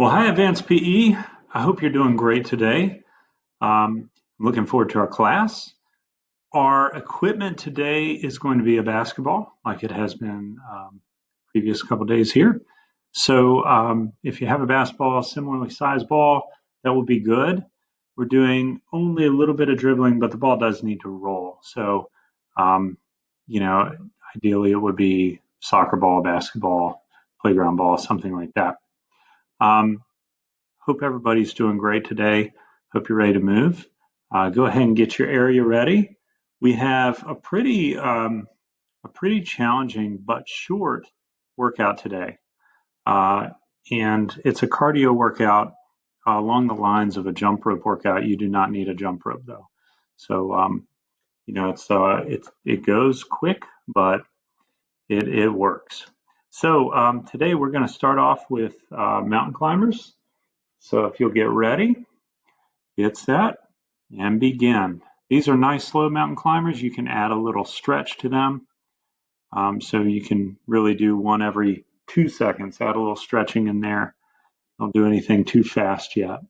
Well, hi, Advanced PE. I hope you're doing great today. I'm looking forward to our class. Our equipment today is going to be a basketball, like it has been previous couple days here. So if you have a basketball, similarly sized ball, that will be good. We're doing only a little bit of dribbling, but the ball does need to roll. So, um, you know, ideally it would be soccer ball, basketball, playground ball, something like that. Hope everybody's doing great today. Hope you're ready to move. Go ahead and get your area ready. We have a pretty challenging but short workout today, and it's a cardio workout along the lines of a jump rope workout. You do not need a jump rope though, so it goes quick, but it works. So today we're going to start off with mountain climbers. So if you'll get ready, get set, and begin. These are nice slow mountain climbers. You can add a little stretch to them. So you can really do one every 2 seconds. Add a little stretching in there. Don't do anything too fast yet.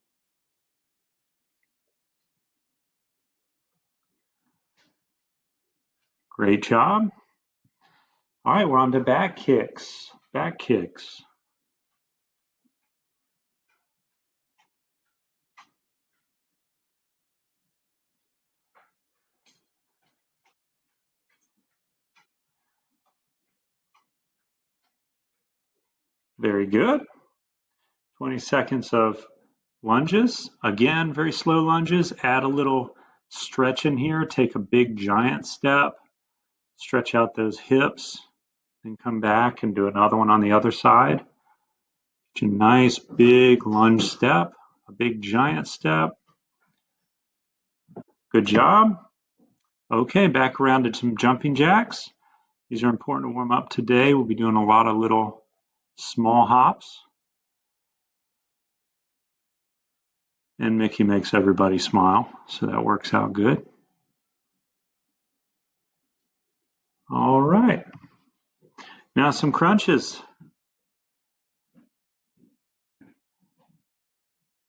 Great job. All right, we're on to back kicks. Back kicks. Very good. 20 seconds of lunges. Again, very slow lunges. Add a little stretch in here. Take a big giant step. Stretch out those hips. Then come back and do another one on the other side. Get a nice big lunge step, a big giant step. Good job. Okay, back around to some jumping jacks. These are important to warm up today. We'll be doing a lot of little small hops. And Mickey makes everybody smile, so that works out good. All right. Now some crunches.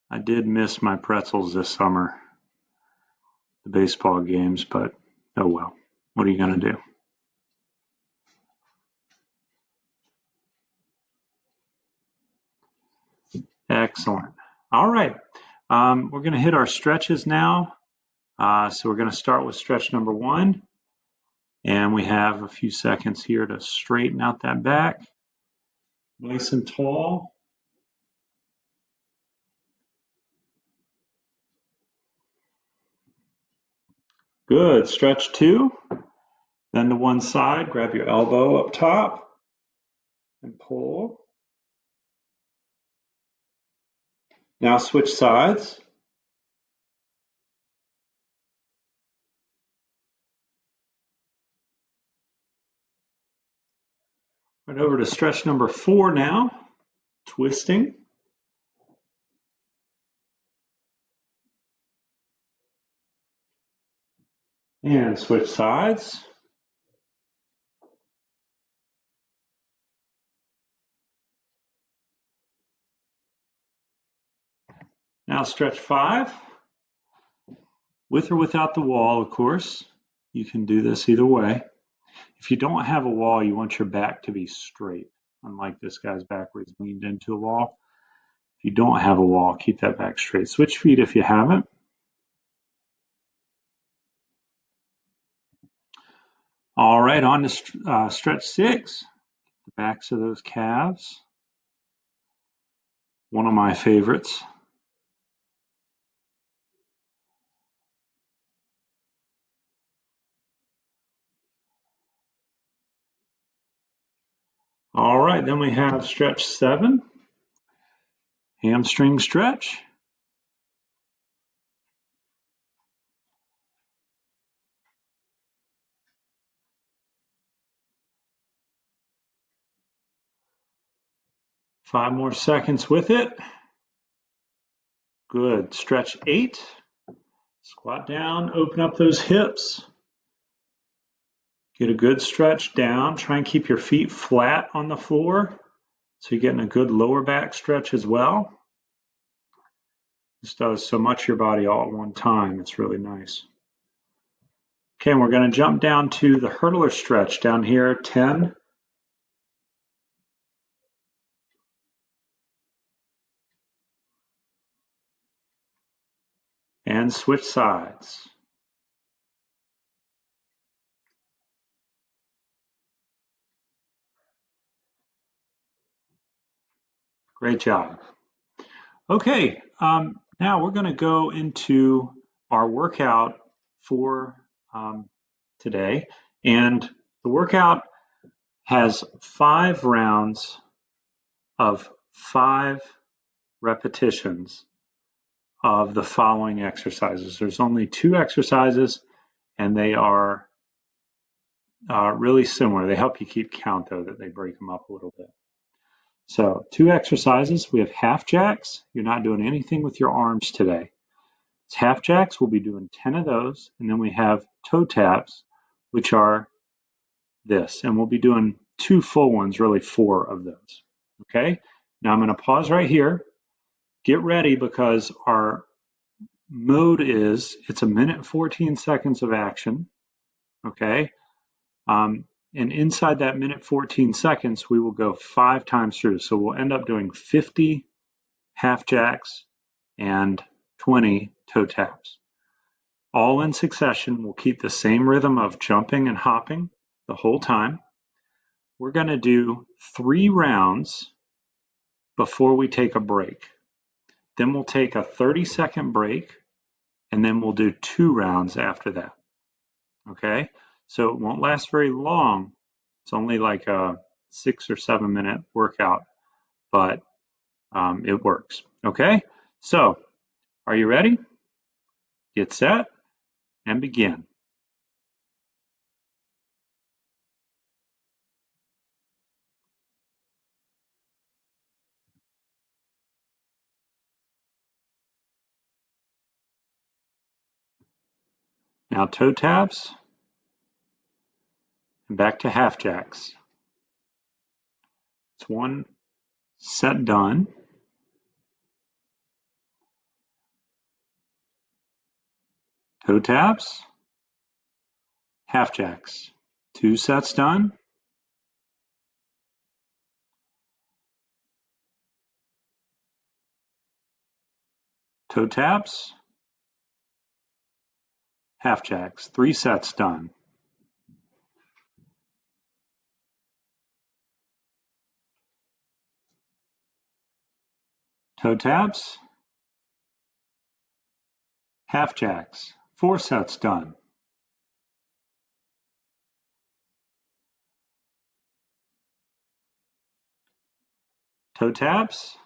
I did miss my pretzels this summer, the baseball games, but oh well. What are you going to do? Excellent. All right. We're going to hit our stretches now. So we're going to start with stretch number 1. And we have a few seconds here to straighten out that back. Nice and tall. Good. Stretch 2. Then to one side, grab your elbow up top and pull. Now switch sides. Right over to stretch number 4 now. Twisting. And switch sides. Now stretch 5. With or without the wall, of course. You can do this either way. If you don't have a wall, you want your back to be straight, unlike this guy's back where he's leaned into a wall. If you don't have a wall, keep that back straight. Switch feet if you haven't. All right, on to stretch 6. The backs of those calves. One of my favorites. All right, then we have stretch 7. Hamstring stretch. Five more seconds with it. Good. Stretch 8. Squat down, open up those hips. Get a good stretch down. Try and keep your feet flat on the floor so you're getting a good lower back stretch as well. This does so much of your body all at one time. It's really nice. Okay, and we're going to jump down to the hurdler stretch down here, 10. And switch sides. Great job. Okay, now we're going to go into our workout for today. And the workout has 5 rounds of 5 repetitions of the following exercises. There's only 2 exercises, and they are really similar. They help you keep count, though, that they break them up a little bit. So 2 exercises. We have half jacks. You're not doing anything with your arms today. It's half jacks. We'll be doing 10 of those. And then we have toe taps, which are this. And we'll be doing 2 full ones, really 4 of those. Okay? Now I'm going to pause right here. Get ready because our mode is it's 1 minute and 14 seconds of action. Okay? And inside that 1 minute 14 seconds, we will go 5 times through. So we'll end up doing 50 half jacks and 20 toe taps. All in succession. We'll keep the same rhythm of jumping and hopping the whole time. We're going to do 3 rounds before we take a break. Then we'll take a 30-second break, and then we'll do 2 rounds after that. Okay? So it won't last very long. It's only like a 6 or 7 minute workout, but it works. Okay? So, are you ready? Get set and begin. Now toe taps and back to half jacks. It's 1 set done. Toe taps, half jacks. 2 sets done. Toe taps, half jacks. 3 sets done. Toe taps, half jacks. 4 sets done. Toe taps,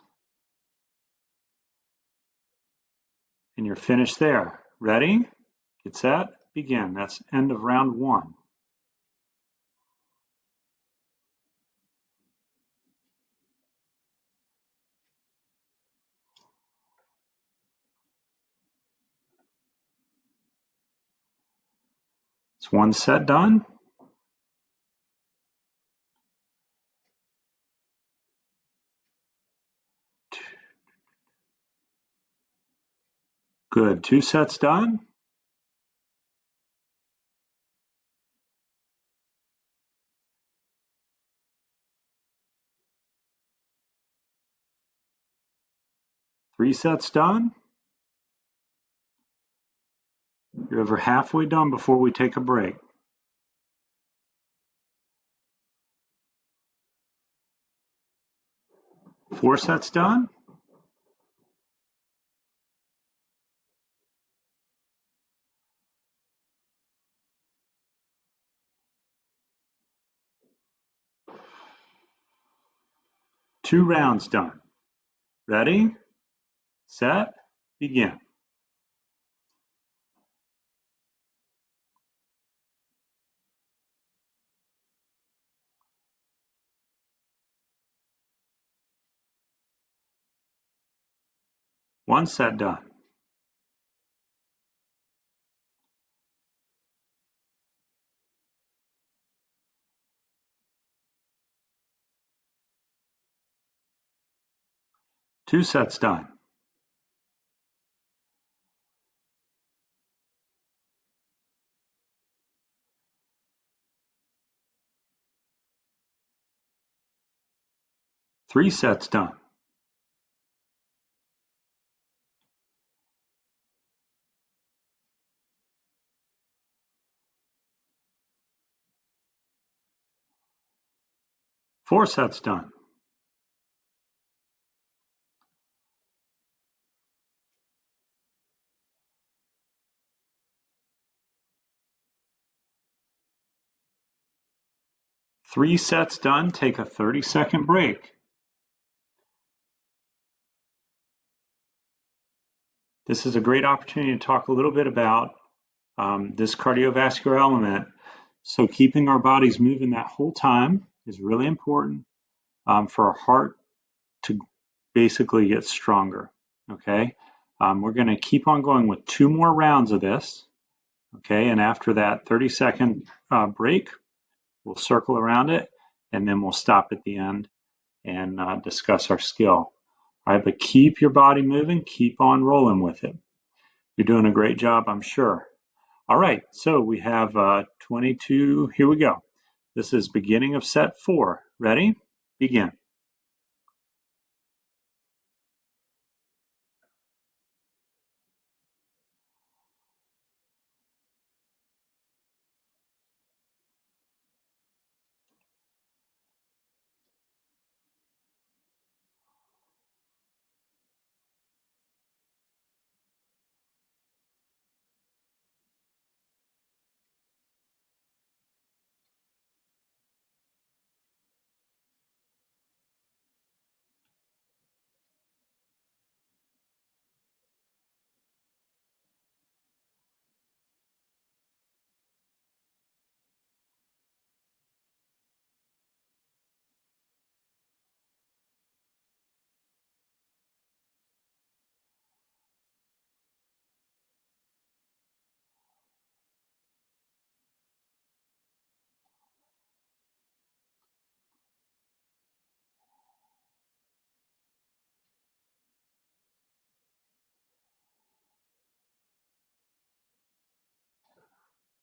and you're finished there. Ready? Get set, begin. That's end of round 1. It's 1 set done. Good. 2 sets done. Three sets done. You're over halfway done before we take a break. 4 sets done. Two rounds done. Ready, set, begin. One set done. Two sets done. 3 sets done. Four sets done. Three sets done, take a 30-second break. This is a great opportunity to talk a little bit about this cardiovascular element. So keeping our bodies moving that whole time is really important for our heart to basically get stronger, okay? We're gonna keep on going with 2 more rounds of this, okay? And after that 30-second break, we'll circle around it and then we'll stop at the end and discuss our skill. All right, but keep your body moving, keep on rolling with it. You're doing a great job, I'm sure. All right, so we have 22, here we go. This is beginning of set 4. Ready? Begin.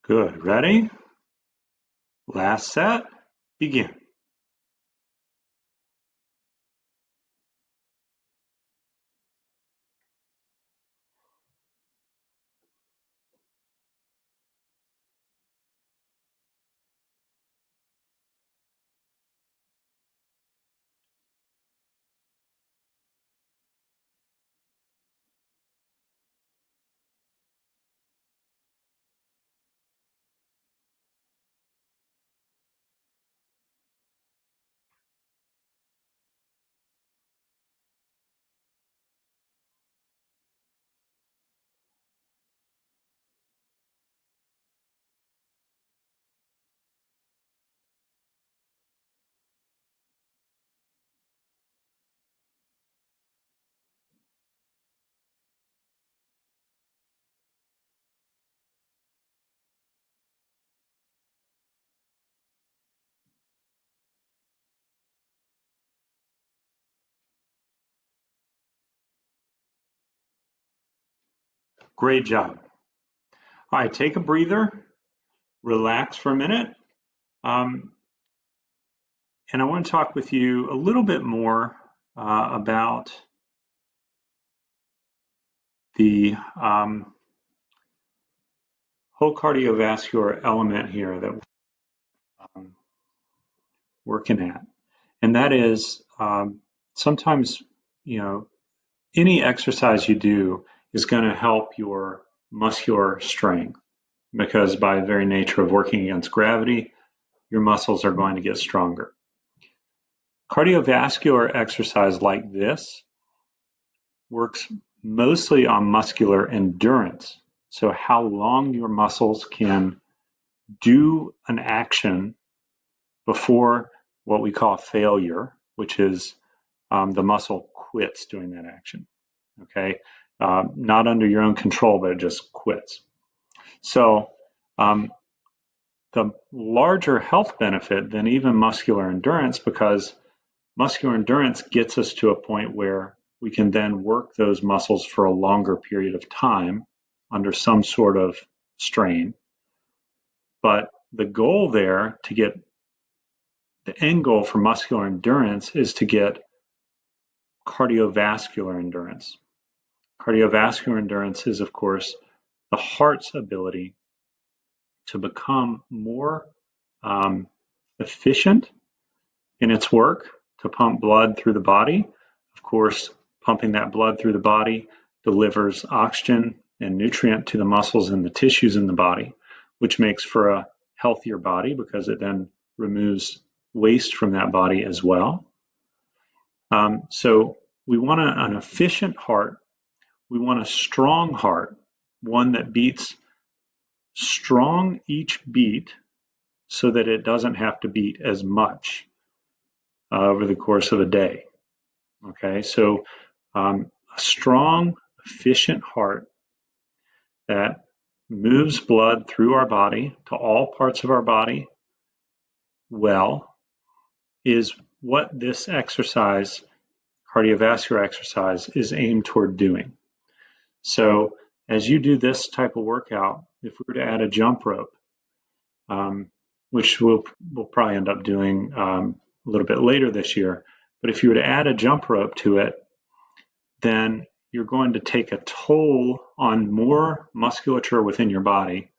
Good, ready? Last set, begin. Great job. All right, take a breather, relax for a minute. And I want to talk with you a little bit more about the whole cardiovascular element here that we're working at. And that is sometimes, any exercise you do is going to help your muscular strength because by the very nature of working against gravity, your muscles are going to get stronger. Cardiovascular exercise like this works mostly on muscular endurance. So how long your muscles can do an action before what we call failure, which is the muscle quits doing that action. Okay, not under your own control, but it just quits. So the larger health benefit than even muscular endurance, because muscular endurance gets us to a point where we can then work those muscles for a longer period of time under some sort of strain. But the goal there to get the end goal for muscular endurance is to get cardiovascular endurance. Cardiovascular endurance is, of course, the heart's ability to become more efficient in its work to pump blood through the body. Of course, pumping that blood through the body delivers oxygen and nutrient to the muscles and the tissues in the body, which makes for a healthier body because it then removes waste from that body as well. So we want an efficient heart. We want a strong heart, one that beats strong each beat so that it doesn't have to beat as much over the course of a day. Okay, so a strong, efficient heart that moves blood through our body to all parts of our body well is what this exercise, cardiovascular exercise, is aimed toward doing. So as you do this type of workout, if we were to add a jump rope, which we'll probably end up doing a little bit later this year, but if you were to add a jump rope to it, then you're going to take a toll on more musculature within your body.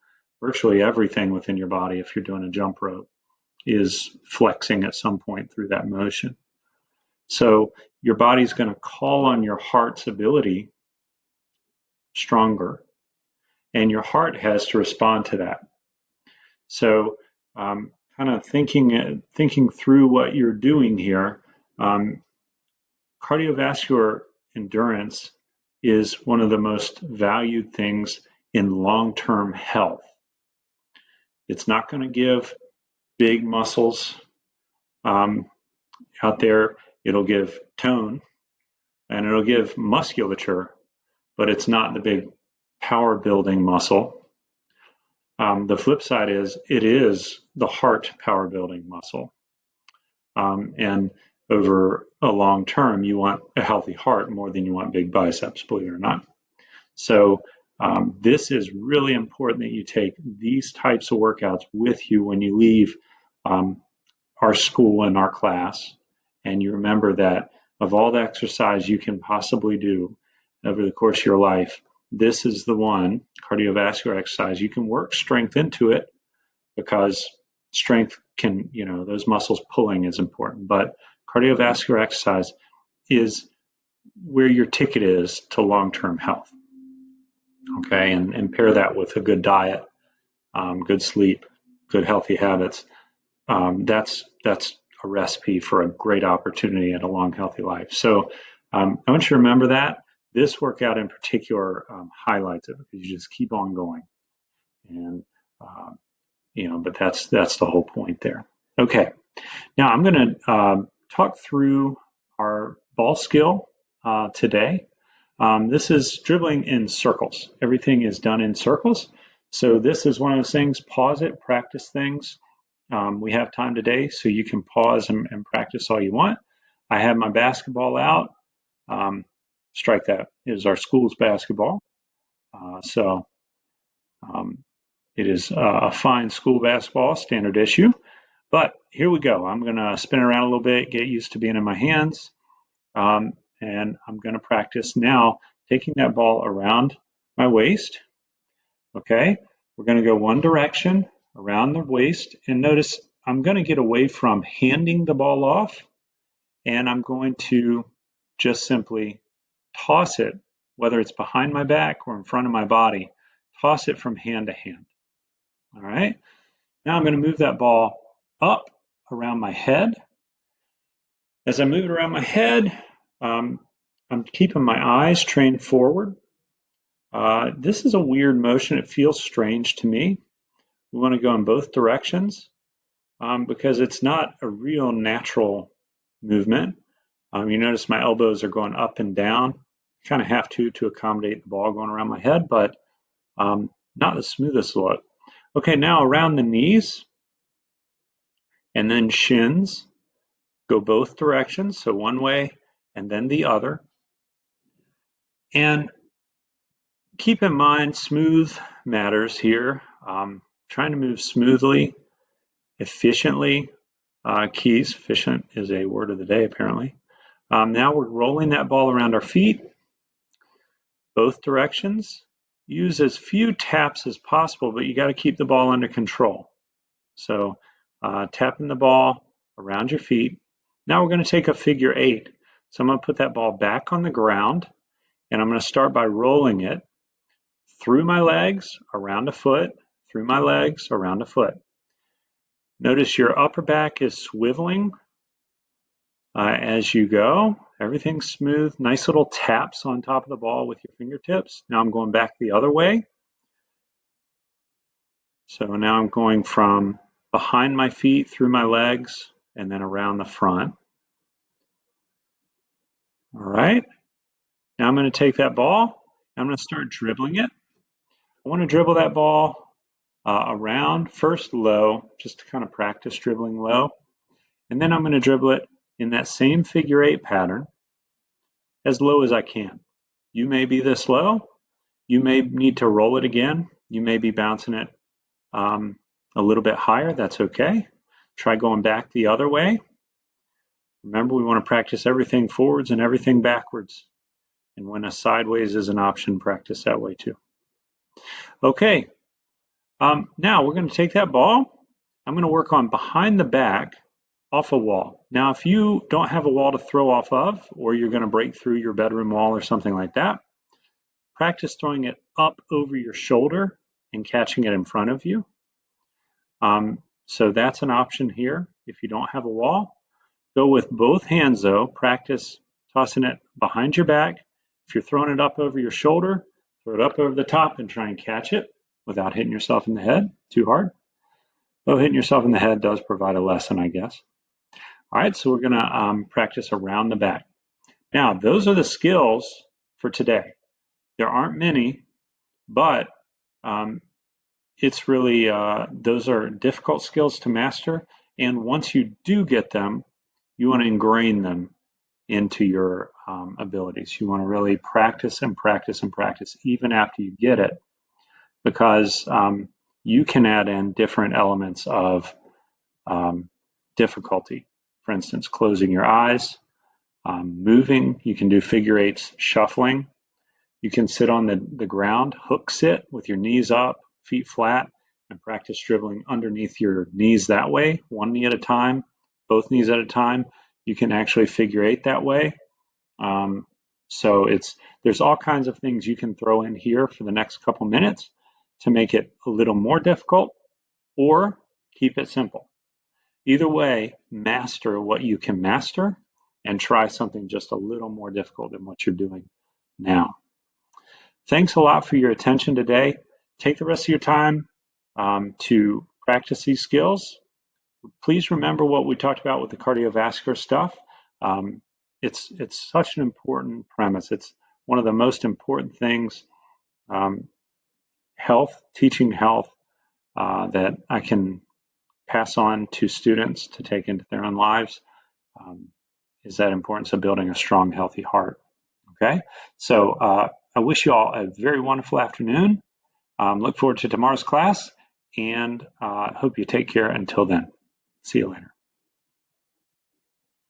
Virtually everything within your body, if you're doing a jump rope, is flexing at some point through that motion. So your body's going to call on your heart's ability stronger, and your heart has to respond to that. So kind of thinking through what you're doing here, cardiovascular endurance is one of the most valued things in long-term health. It's not going to give big muscles out there. It'll give tone and it'll give musculature, but it's not the big power building muscle. The flip side is it is the heart power building muscle. And over a long term, you want a healthy heart more than you want big biceps, believe it or not. So this is really important that you take these types of workouts with you when you leave our school and our class. And you remember that of all the exercise you can possibly do over the course of your life, this is the one, cardiovascular exercise. You can work strength into it because strength can, those muscles pulling is important. But cardiovascular exercise is where your ticket is to long-term health. Okay, and pair that with a good diet, good sleep, good healthy habits. That's a recipe for a great opportunity and a long, healthy life. So I want you to remember that. This workout in particular highlights it because you just keep on going. And, but that's the whole point there. Okay, now I'm going to talk through our ball skill today. This is dribbling in circles. Everything is done in circles. So this is one of those things, pause it, practice things. We have time today, so you can pause and practice all you want. I have my basketball out. Strike that. It is our school's basketball. It is a fine school basketball, standard issue. But here we go. I'm going to spin around a little bit, get used to being in my hands. And I'm going to practice now taking that ball around my waist. Okay, we're going to go one direction around the waist. And notice I'm going to get away from handing the ball off. And I'm going to just simply toss it, whether it's behind my back or in front of my body, toss it from hand to hand. All right, now I'm going to move that ball up around my head. As I move it around my head, I'm keeping my eyes trained forward. This is a weird motion. It feels strange to me. We want to go in both directions because it's not a real natural movement. You notice my elbows are going up and down. Kind of have to accommodate the ball going around my head, but not the smoothest look. Okay, now around the knees and then shins. Go both directions, so one way and then the other. And keep in mind, smooth matters here. Trying to move smoothly, efficiently. Keys, efficient is a word of the day apparently. Now we're rolling that ball around our feet, both directions. Use as few taps as possible, but you got to keep the ball under control. So tapping the ball around your feet. Now we're going to take a figure 8. So I'm going to put that ball back on the ground, and I'm going to start by rolling it through my legs, around a foot, through my legs, around a foot. Notice your upper back is swiveling as you go. Everything's smooth. Nice little taps on top of the ball with your fingertips. Now I'm going back the other way. So now I'm going from behind my feet, through my legs, and then around the front. All right. Now I'm going to take that ball. I'm going to start dribbling it. I want to dribble that ball around, first low, just to kind of practice dribbling low. And then I'm going to dribble it in that same figure 8 pattern as low as I can. You may be this low. You may need to roll it again. You may be bouncing it a little bit higher. That's okay. Try going back the other way. Remember, we want to practice everything forwards and everything backwards. And when a sideways is an option, practice that way too. Okay, now we're going to take that ball. I'm going to work on behind the back off a wall. Now, if you don't have a wall to throw off of, or you're going to break through your bedroom wall or something like that, practice throwing it up over your shoulder and catching it in front of you. So that's an option here if you don't have a wall. Go with both hands though. Practice tossing it behind your back. If you're throwing it up over your shoulder, throw it up over the top and try and catch it without hitting yourself in the head too hard. Though hitting yourself in the head does provide a lesson, I guess. All right, so we're gonna practice around the back. Now, those are the skills for today. There aren't many, but it's really, those are difficult skills to master. And once you do get them, you want to ingrain them into your abilities. You want to really practice and practice and practice even after you get it, because you can add in different elements of difficulty. For instance, closing your eyes, moving. You can do figure 8s, shuffling. You can sit on the ground, hook sit with your knees up, feet flat, and practice dribbling underneath your knees that way, one knee at a time, both knees at a time. You can actually figure 8 that way. So there's all kinds of things you can throw in here for the next couple minutes to make it a little more difficult or keep it simple. Either way, master what you can master and try something just a little more difficult than what you're doing now. Thanks a lot for your attention today. Take the rest of your time to practice these skills. Please remember what we talked about with the cardiovascular stuff. It's such an important premise. It's one of the most important things, teaching health, that I can pass on to students to take into their own lives, is that importance of building a strong, healthy heart. Okay, so I wish you all a very wonderful afternoon. Look forward to tomorrow's class, and hope you take care until then. See you later.